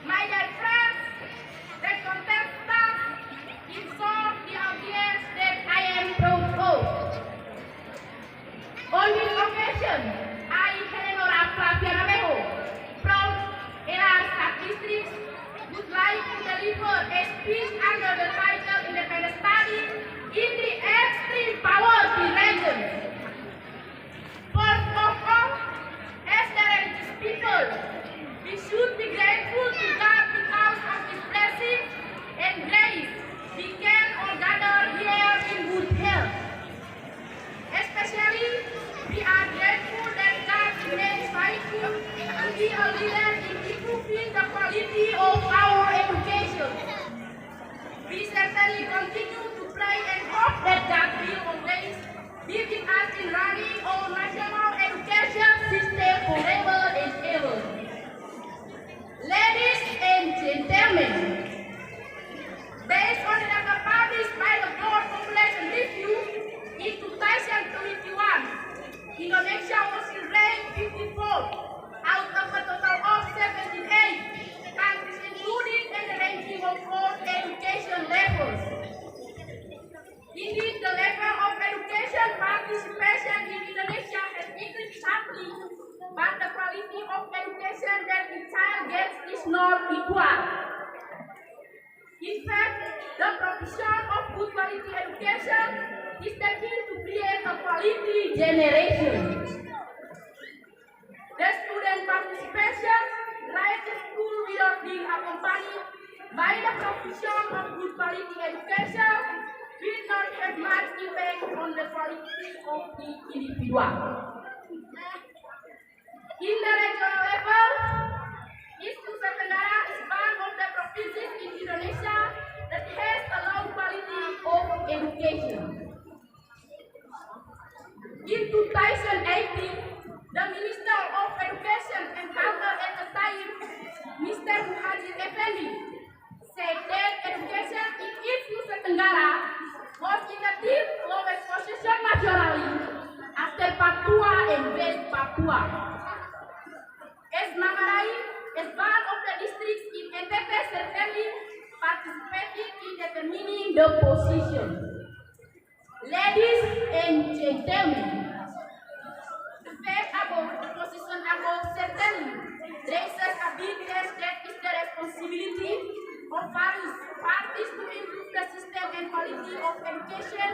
My dear friends, the contestants inform the audience that I am proud of. On this occasion, I, Eleanor from Elar District, would like to deliver a speech under the title Independent Study in the Extreme Poverty Region. First of all, as the religious people, we should be grateful to God because of His blessing and grace. We can all gather here in good health. Especially, we are grateful that God remains faithful to be a leader in improving the quality of our education. We certainly continue to pray and hope that God will always be with us in running our national education system forever and ever. Ladies and gentlemen, based on the data published by the World Population Review in 2021, Indonesia was ranked 54th out of a total of 78 countries included in the ranking of all education levels. Indeed, the level of education participation in Indonesia has increased sharply, but the quality of education that the child gets is not equal. In fact, the provision of good quality education is the key to create a quality generation. The student participation right to school without being accompanied by the provision of good quality education will not have much impact on the quality of the individual. In the regional level, East Nusa Tenggara is one of the provinces in Indonesia that has a low quality of education. In 2018, the Minister of Education and Culture at the time, Mr. Muhajir Effendi, said that education in East Nusa Tenggara was in the fifth lowest position nationally after Papua and West Papua. As Manggarai, as one of the districts in NTT, certainly participated in determining the position. Ladies and gentlemen, the fact about the position above certainly raises a big test that is the responsibility of various parties to improve the system and quality of education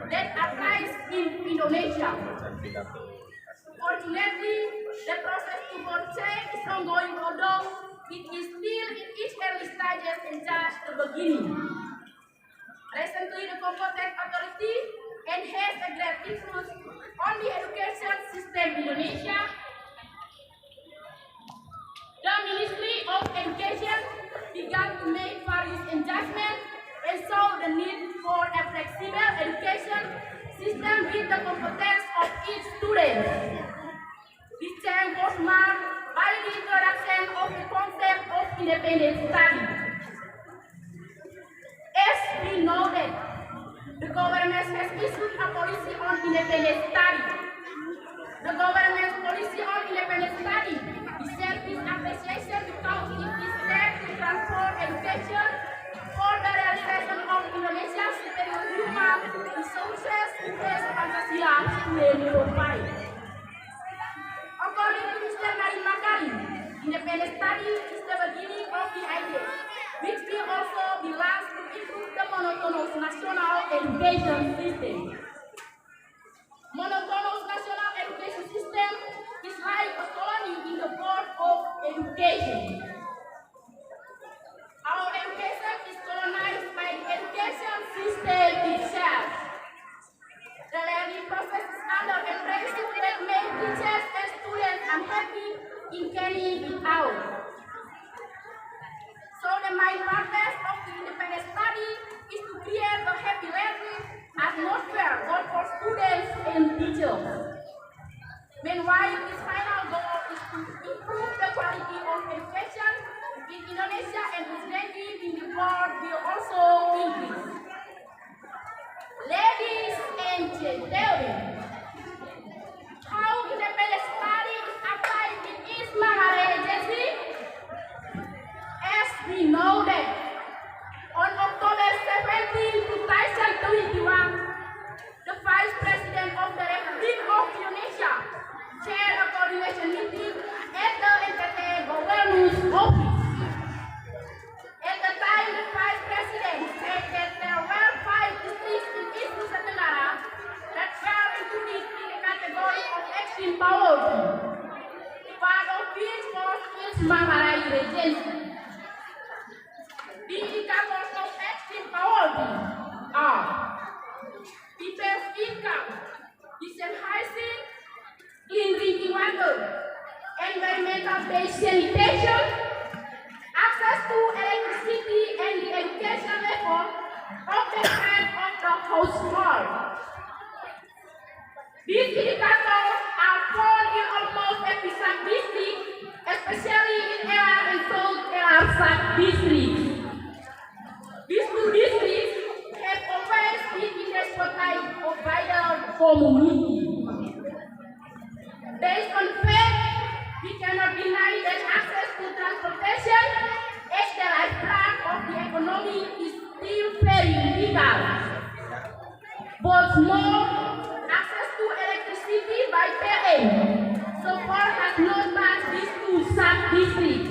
that applies in Indonesia. Fortunately, the process toward change is ongoing, although it is still in its early stages and just the beginning. Recently, the competent authority and has a great influence on the education system in Indonesia. The Ministry of Education began to make various adjustments and saw the need for a flexible education system with the competence of each student. This change was marked by the introduction of the concept of independent study. As we know that the government has issued a policy on independent study. The government's policy on independent study deserves this appreciation because it is set to transform education for the realization of Indonesia's superior human resources as Pancasila student provide. According to Mr. Dari, independent study is the beginning of the idea, which will also be last to improve the monotonous national education system. Monotonous national education system is like a colony in the board of education. Our education is colonized by the education system itself. The learning process is under a pressure that makes teachers and students unhappy in carrying it out. So the main purpose of the independent study is to create a happy learning atmosphere both for students and teachers. Meanwhile, its final goal is to improve the quality of education in Indonesia, and its ranking in the world will also increase. Ladies and gentlemen, how independent study is applied in East Manggarai Agency? As extreme poverty, part of which was its Manggarai Regency. The indicators of extreme poverty are people's income, decent housing, clean drinking water, environmental-based sanitation, access to electricity, and the education level of the head of the household. These indicators are found in almost every sub-district, especially in Elar and South Elar sub-districts. These two districts have always been in the spotlight of wider community. Based on fact, we cannot deny that access to transportation as the lifeblood of the economy is still very vital. What's more, access to electricity by PLN so far has not touched these two sub-districts.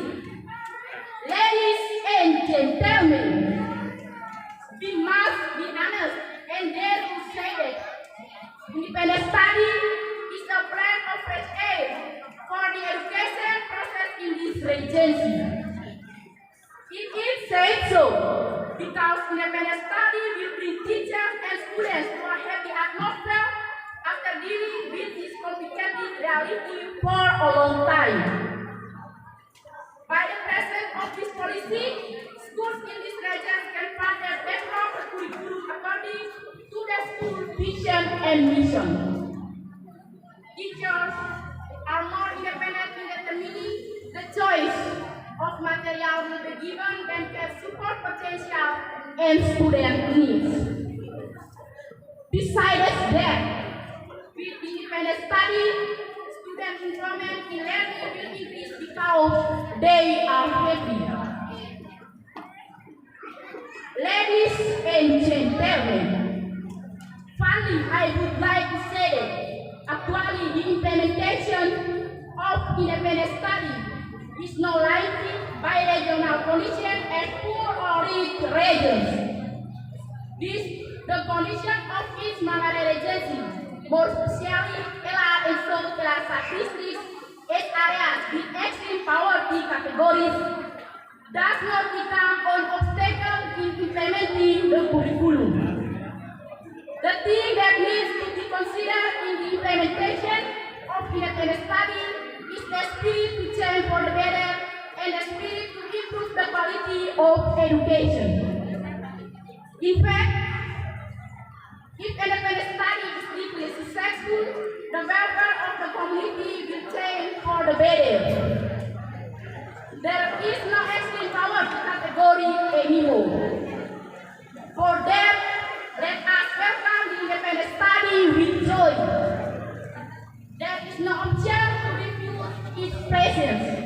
Ladies and gentlemen, we must be honest and dare to say that independent study is a breath of fresh air for the education process in this regency. It is said so because independent study will bring teachers and students to a happy atmosphere after dealing with this complicated reality for a long time. By the presence of this policy, schools in this region can further develop the curriculum according to the school vision and mission. Teachers are more independent in determining the choice of material will be given than can support potential and student needs. Besides that, with independent study, student enrollment in learning will increase because they are happy. Ladies and gentlemen, finally, I would like to say that actually the implementation of independent study is now limited by regional conditions and poor or rich regions. The condition of each Manggarai Regency, more especially Elar and South Elar sub-districts as areas with extreme poverty categories, does not become an obstacle in implementing the curriculum. The thing that needs to be considered in the implementation of independent study is the spirit to change for the better and the spirit to improve the quality of education. In fact, if independent study is deeply successful, the welfare of the community will change for the better. There is no extreme poverty category anymore. For that, let us welcome the independent study with joy. There is no option to refuse its presence.